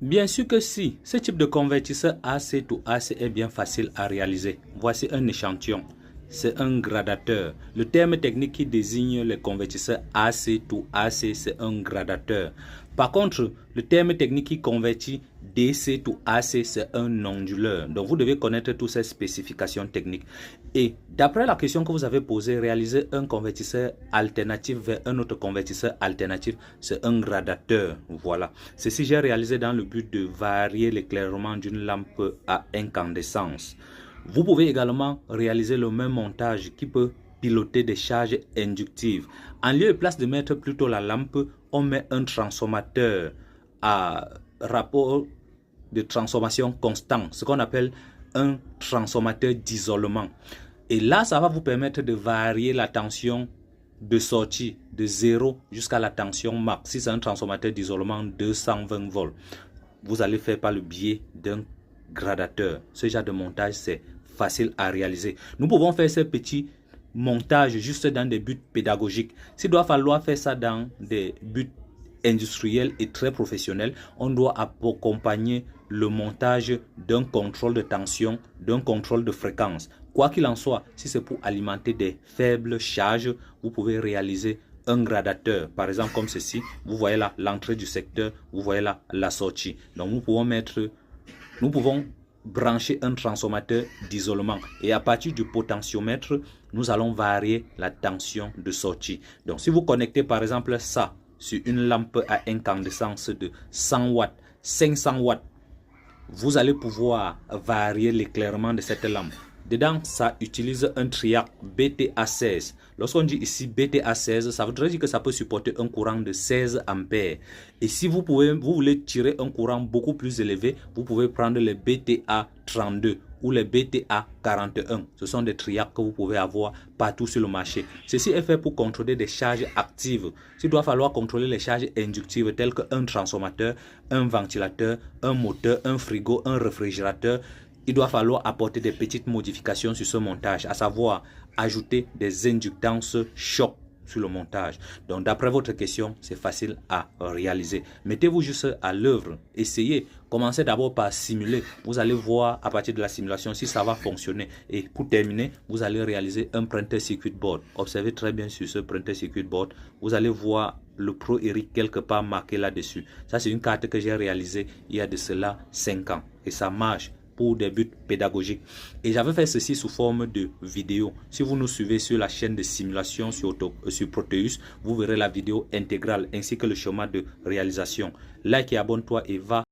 Bien sûr que si, ce type de convertisseur AC to AC est bien facile à réaliser. Voici un échantillon. C'est un gradateur. Le terme technique qui désigne les convertisseurs AC to AC, c'est un gradateur. Par contre, le terme technique qui convertit DC to AC, c'est un onduleur. Donc, vous devez connaître toutes ces spécifications techniques. Et d'après la question que vous avez posée, réaliser un convertisseur alternatif vers un autre convertisseur alternatif, c'est un gradateur. Voilà. Ceci, j'ai réalisé dans le but de varier l'éclairement d'une lampe à incandescence. Vous pouvez également réaliser le même montage qui peut piloter des charges inductives. En lieu et place de mettre plutôt la lampe, on met un transformateur à rapport de transformation constant, ce qu'on appelle un transformateur d'isolement. Et là, ça va vous permettre de varier la tension de sortie de 0 jusqu'à la tension max. Si c'est un transformateur d'isolement 220 volts, vous allez faire par le biais d'un gradateur. Ce genre de montage, c'est facile à réaliser. Nous pouvons faire ces petits montages juste dans des buts pédagogiques. S'il doit falloir faire ça dans des buts industriels et très professionnels, on doit accompagner le montage d'un contrôle de tension, d'un contrôle de fréquence. Quoi qu'il en soit, si c'est pour alimenter des faibles charges, vous pouvez réaliser un gradateur, par exemple comme ceci. Vous voyez là l'entrée du secteur, vous voyez là la sortie. Donc nous pouvons brancher un transformateur d'isolement et à partir du potentiomètre, nous allons varier la tension de sortie. Donc si vous connectez par exemple ça sur une lampe à incandescence de 100 watts, 500 watts, vous allez pouvoir varier l'éclairement de cette lampe. Dedans, ça utilise un triac BTA16. Lorsqu'on dit ici BTA16, ça voudrait dire que ça peut supporter un courant de 16 ampères. Et si vous voulez tirer un courant beaucoup plus élevé, vous pouvez prendre les BTA32 ou les BTA41. Ce sont des triacs que vous pouvez avoir partout sur le marché. Ceci est fait pour contrôler des charges actives. S'il doit falloir contrôler les charges inductives telles qu'un transformateur, un ventilateur, un moteur, un frigo, un réfrigérateur, il doit falloir apporter des petites modifications sur ce montage, à savoir ajouter des inductances choc sur le montage. Donc d'après votre question, c'est facile à réaliser. Mettez-vous juste à l'œuvre, essayez, commencez d'abord par simuler. Vous allez voir à partir de la simulation si ça va fonctionner. Et pour terminer, vous allez réaliser un printed circuit board. Observez très bien sur ce printed circuit board, vous allez voir le Pro Eric quelque part marqué là-dessus. Ça c'est une carte que j'ai réalisée il y a de cela 5 ans et ça marche pour des buts pédagogiques. Et j'avais fait ceci sous forme de vidéo. Si vous nous suivez sur la chaîne de simulation sur Proteus, vous verrez la vidéo intégrale ainsi que le schéma de réalisation. Like et abonne-toi et va